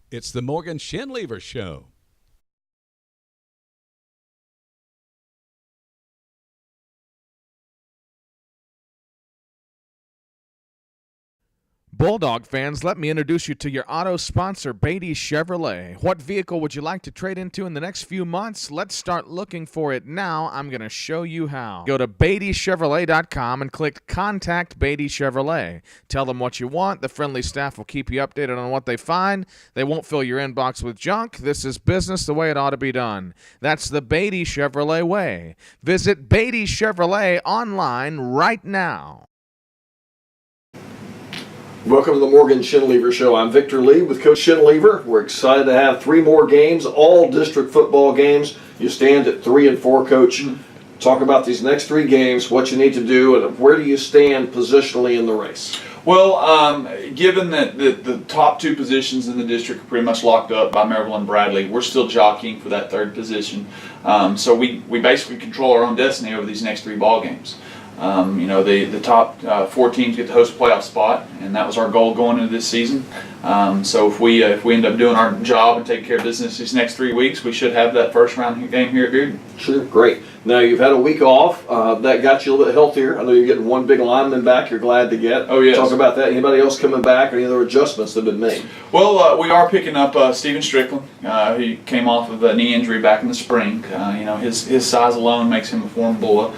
It's the Morgan Shinlever Show. Bulldog fans, let me introduce you to your auto sponsor, Beatty Chevrolet. What vehicle would you like to trade into in the next few months? Let's start looking for it now. I'm going to show you how. Go to BeattyChevrolet.com and click Contact Beatty Chevrolet. Tell them what you want. The friendly staff will keep you updated on what they find. They won't fill your inbox with junk. This is business the way it ought to be done. That's the Beatty Chevrolet way. Visit Beatty Chevrolet online right now. Welcome to the Morgan Shinlever Show. I'm Victor Lee with Coach Shinlever. We're excited to have 3 more games, all district football games. You stand at 3 and 4, Coach. Talk about these next 3 games, what you need to do, and where do you stand positionally in the race? Well, given that the top 2 positions in the district are pretty much locked up by Maryville and Bradley, we're still jockeying for that 3rd position. So we basically control our own destiny over these next 3 ball games. The top 4 teams get the host playoff spot, and that was our goal going into this season. So if we end up doing our job and taking care of business these next 3 weeks, we should have that first round game here at Bearden. Sure, great. Now you've had a week off. That got you a little bit healthier. I know you're getting 1 big lineman back. You're glad to get. Oh yes. Talk about that. Anybody else coming back, or any other adjustments that have been made? Well, we are picking up Steven Strickland. He came off of a knee injury back in the spring. His size alone makes him a formidable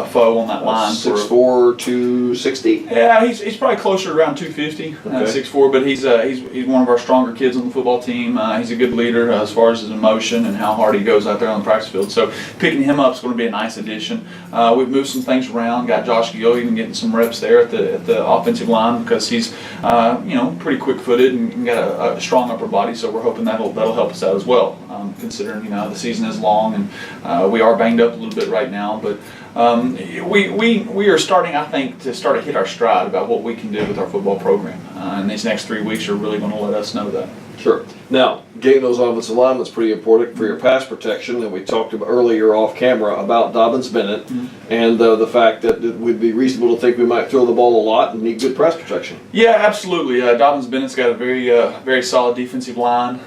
foe on that line. 6'4", 260. Yeah, he's probably closer to around 250, okay. 6'4", but he's one of our stronger kids on the football team. He's a good leader as far as his emotion and how hard he goes out there on the practice field. So picking him up is going to be a nice addition. We've moved some things around. Got Josh Gill even getting some reps there at the offensive line because he's pretty quick-footed and got a strong upper body. So we're hoping that'll help us out as well. Considering the season is long and we are banged up a little bit right now, but we are starting, I think, to hit our stride about what we can do with our football program. And these next 3 weeks are really going to let us know that. Sure. Now, getting those offensive linemen is pretty important for your pass protection, and we talked about earlier off camera about Dobbins Bennett and the fact that it would be reasonable to think we might throw the ball a lot and need good pass protection. Yeah, absolutely. Dobbins Bennett's got a very solid defensive line.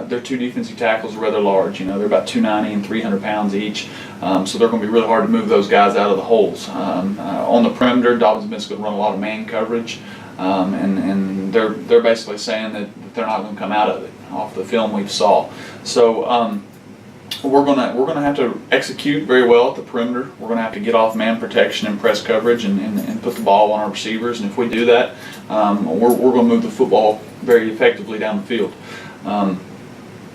Their 2 defensive tackles are rather large. They're about 290 and 300 pounds each. So they're going to be really hard to move those guys out of the holes. On the perimeter, Dobbins Bennett's going to run a lot of man coverage. And they're basically saying that they're not going to come out of it off the film we saw. So we're gonna have to execute very well at the perimeter. We're gonna have to get off man protection and press coverage and put the ball on our receivers. And if we do that, we're going to move the football very effectively down the field.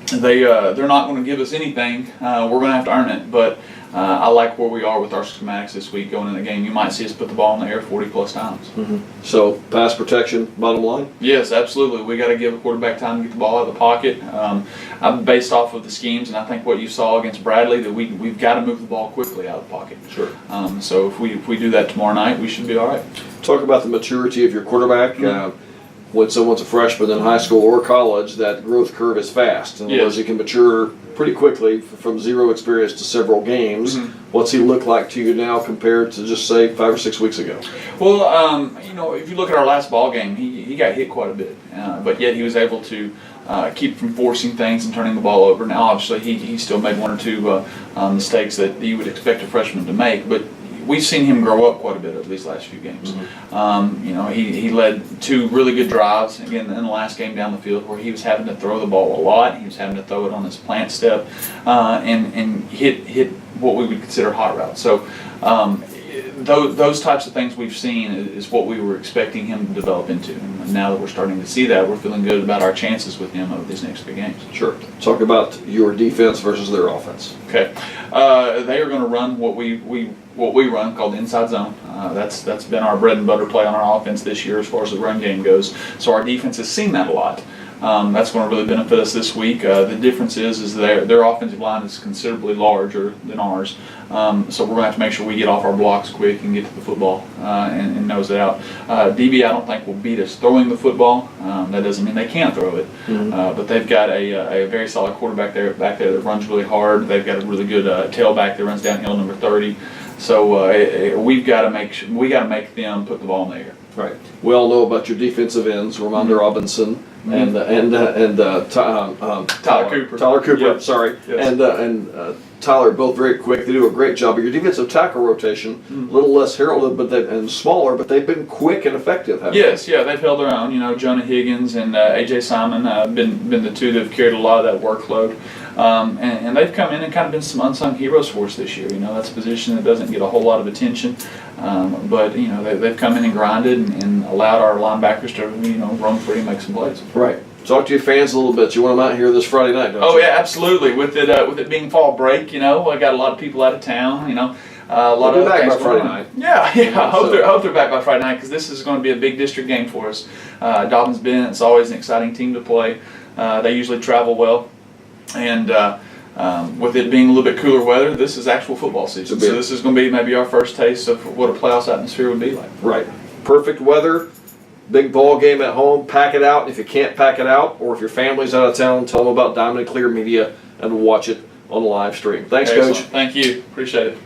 They're not going to give us anything. We're going to have to earn it, but I like where we are with our schematics this week going in the game. You might see us put the ball in the air 40+ times. So pass protection, bottom line? Yes, absolutely. We got to give a quarterback time to get the ball out of the pocket. I'm based off of the schemes, and I think what you saw against Bradley, that we've got to move the ball quickly out of the pocket. Sure. So if we do that tomorrow night, we should be all right. Talk about the maturity of your quarterback. When someone's a freshman in high school or college, that growth curve is fast. In other words, he can mature pretty quickly from 0 experience to several games. What's he look like to you now compared to just, say, 5 or 6 weeks ago? Well, if you look at our last ball game, he got hit quite a bit, but yet he was able to keep from forcing things and turning the ball over. Now, obviously, he still made 1 or 2 mistakes that you would expect a freshman to make, but we've seen him grow up quite a bit over these last few games. He led 2 really good drives again in the last game down the field where he was having to throw the ball a lot. He was having to throw it on his plant step and hit what we would consider hot routes. So those types of things we've seen is what we were expecting him to develop into. And now that we're starting to see that, we're feeling good about our chances with him over these next 3 games. Sure. Talk about your defense versus their offense. Okay. They are going to run what we run called the inside zone. That's been our bread and butter play on our offense this year as far as the run game goes. So our defense has seen that a lot. That's going to really benefit us this week. The difference is their offensive line is considerably larger than ours. So we're going to have to make sure we get off our blocks quick and get to the football and nose it out. DB, I don't think, will beat us throwing the football. That doesn't mean they can't throw it. But they've got a very solid quarterback back there that runs really hard. They've got a really good tailback that runs downhill, number 30. So we've got to make them put the ball in the air. Right. We all know about your defensive ends, Ramondre Robinson and Tyler Cooper. Tyler Cooper. Yep. Sorry. Yes. And Tyler, both very quick. They do a great job. But your defensive tackle rotation, a little less heralded, and smaller, but they've been quick and effective. Haven't Yes, yeah, they've held their own. You know, Jonah Higgins and AJ Simon been the two that have carried a lot of that workload, and they've come in and kind of been some unsung heroes for us this year. You know, that's a position that doesn't get a whole lot of attention, but you know they've come in and grinded and allowed our linebackers to roam free and make some plays. Right. Talk to your fans a little bit. You want them out here this Friday night, don't you? Oh yeah, absolutely. With it being fall break, you know, I got a lot of people out of town. You know, a lot They'll of be back things by Friday going on. night. Yeah. I hope they're back by Friday night because this is going to be a big district game for us. Dobbins Bend, it's always an exciting team to play. They usually travel well, and with it being a little bit cooler weather, this is actual football season. So this is going to be maybe our first taste of what a playoffs atmosphere would be like. Right. Perfect weather. Big ball game at home. Pack it out. If you can't pack it out, or if your family's out of town, tell them about Diamond and Clear Media and watch it on the live stream. Thanks, Excellent. Coach. Thank you. Appreciate it.